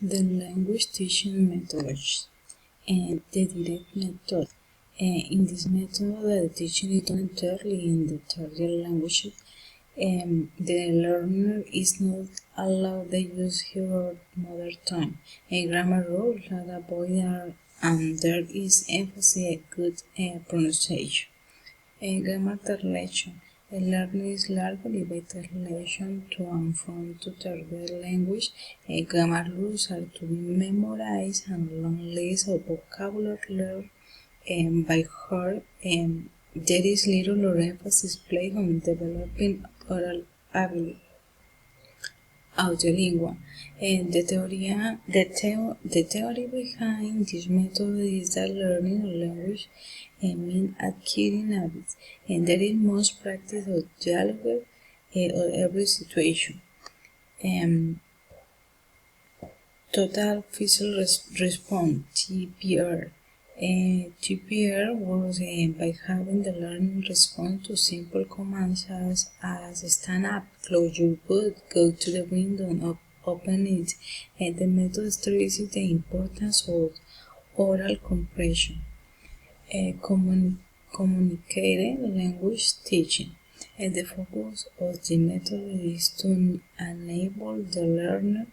The language teaching methodologies and the direct method. In this method, the teaching is done entirely in the target language. The learner is not allowed to use her or mother tongue. Grammar rules are avoided and there is emphasis on good pronunciation. Grammar translation. Learning is largely by translation to and from to target language. Grammar rules are to be memorized and a long list of vocabulary learned by heart. There is little or emphasis placed on developing oral ability. Audiolingual. The theory behind this method is that learning a language means acquiring habits, and there is most practice of dialogue on every situation. Total physical response (TPR). TPR works by having the learner respond to simple commands as stand up, close your book, go to the window, open it, and the method stresses the importance of oral comprehension. Communicated language teaching. The focus of the method is to enable the learner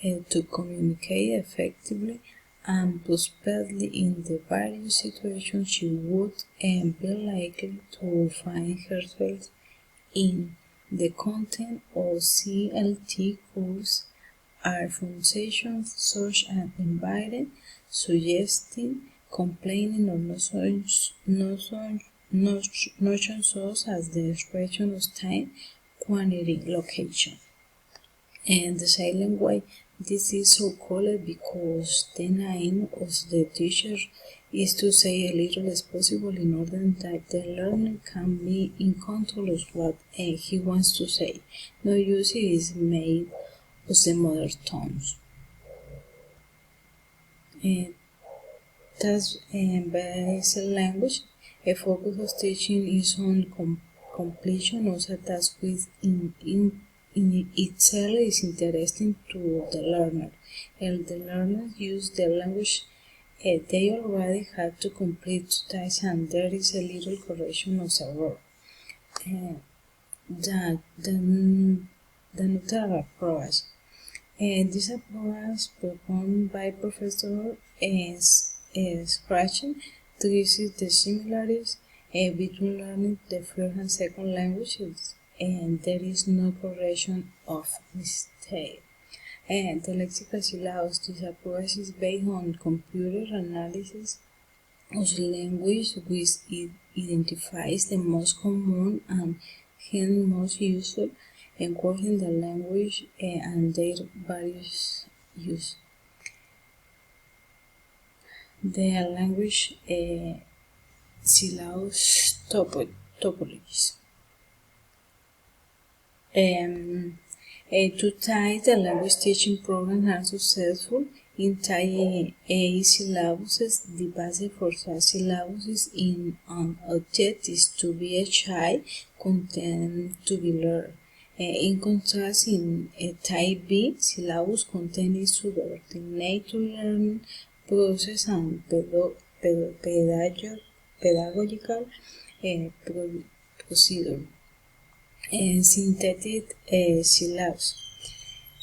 to communicate effectively and possibly in the various situations she would be likely to find herself in. The content of CLT course are foundations such as inviting, suggesting, complaining, or notions such as the expression of time, quantity, location. And the silent way. This is so called because the aim of the teacher is to say as little as possible in order that the learner can be in control of what he wants to say. No use is made of the mother tongues. Thus, basic language, a focus of teaching is on completion of a task which in itself is interesting to the learner. And the learners use the language they already have to complete tasks and there is a little correction of error. The neutral approach. This approach performed by Professor Scratching traces the similarities between learning the first and second languages, and there is no correction of mistake. The lexical syllabus. This approach is based on computer analysis of language, which identifies the most common and hence most useful words in the language and their various use. The language syllabus topologies. To type the language teaching programs are successful in type A syllabuses. The basis for such syllabuses in an object is to be a child content to be learned. In contrast, in type B, syllabus content is subordinate to learning process and pedagogical procedure. Synthetic syllabus.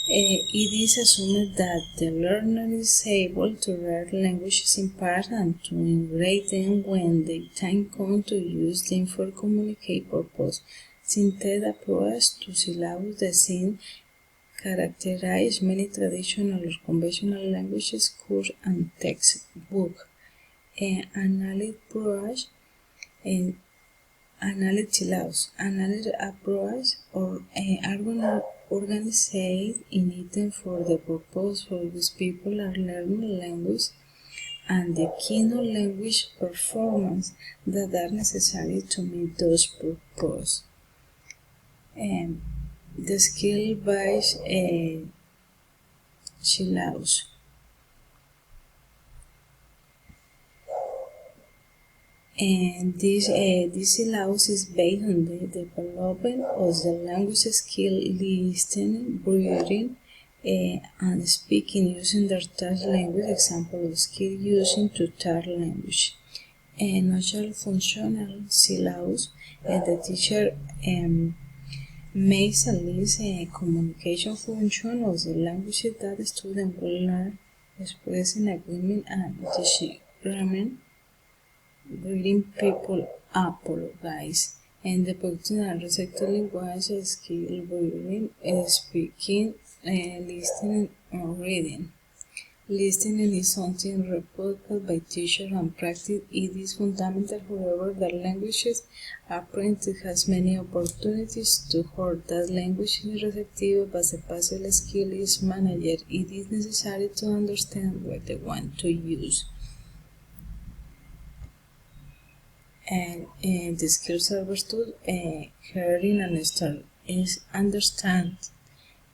It is assumed that the learner is able to learn languages in part and to integrate them when the time comes to use them for communication purpose. Synthetic approach to syllabus design characterize many traditional or conventional languages course and textbook. Analytic approach analytic syllabus. Analytic approach or are organized in items for the purpose for which people are learning language and the keynote language performance that are necessary to meet those purposes. The skill-based syllabus. And this syllabus is based on the development of the language skill listening, reading, and speaking using their third language, example of skill using to third language. Natural functional syllables, the teacher makes a list communication function of the languages that student will learn, expressing agreement and disagreement, reading people apologize, and depicting and receptively was a skill reading, speaking, listening, or reading. Listening is something reported by teachers and practiced. It is fundamental, however, that languages apprentice has many opportunities to hear that language is receptive, but the passive skill is managed. It is necessary to understand what they want to use. And the skills are understood, hearing and understand.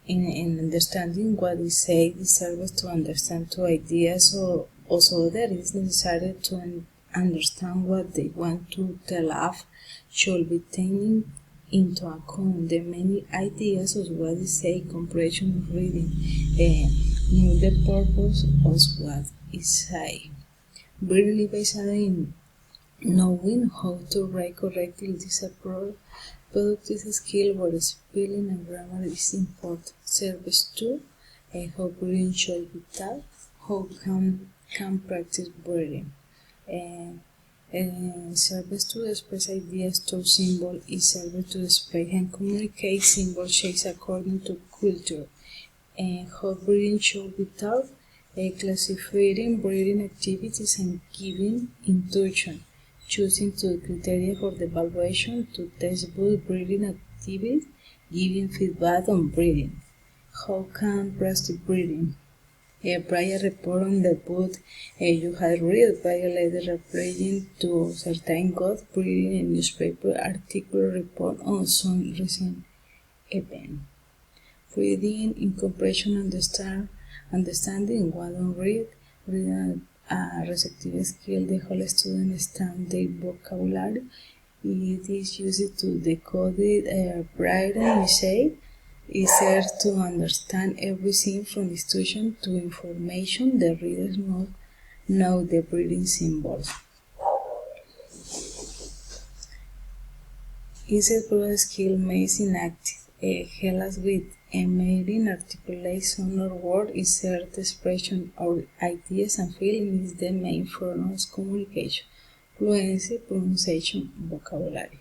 In understanding what is said, it serves to understand two ideas, so also that it is necessary to understand what they want to tell us should be taken into account the many ideas of what is said, comprehension of reading, know the purpose of what is said. Really based in knowing how to write correctly this approach. Productive skill where spelling and grammar is important. Service 2, how reading should be taught, how can practice reading. Service 2 express ideas through symbol is service to express and communicate symbol shapes according to culture. How reading should be taught, classifying reading activities and giving instruction. Choosing two criteria for the evaluation to test both reading activities, giving feedback on reading. How can practice reading? Prior report on the book you had read, prior letter replying to certain good reading a newspaper article report on some recent event. Reading in comprehension, understanding what on reading a receptive skill, the whole student understand the vocabulary. It is used to decode writing message. It serves to understand everything from instruction to information. The readers know the reading symbols. Is a broad skill made inactive. Help us with making articulation or word, insert expression or ideas and feeling is the main form of communication. Fluency, pronunciation, vocabulary.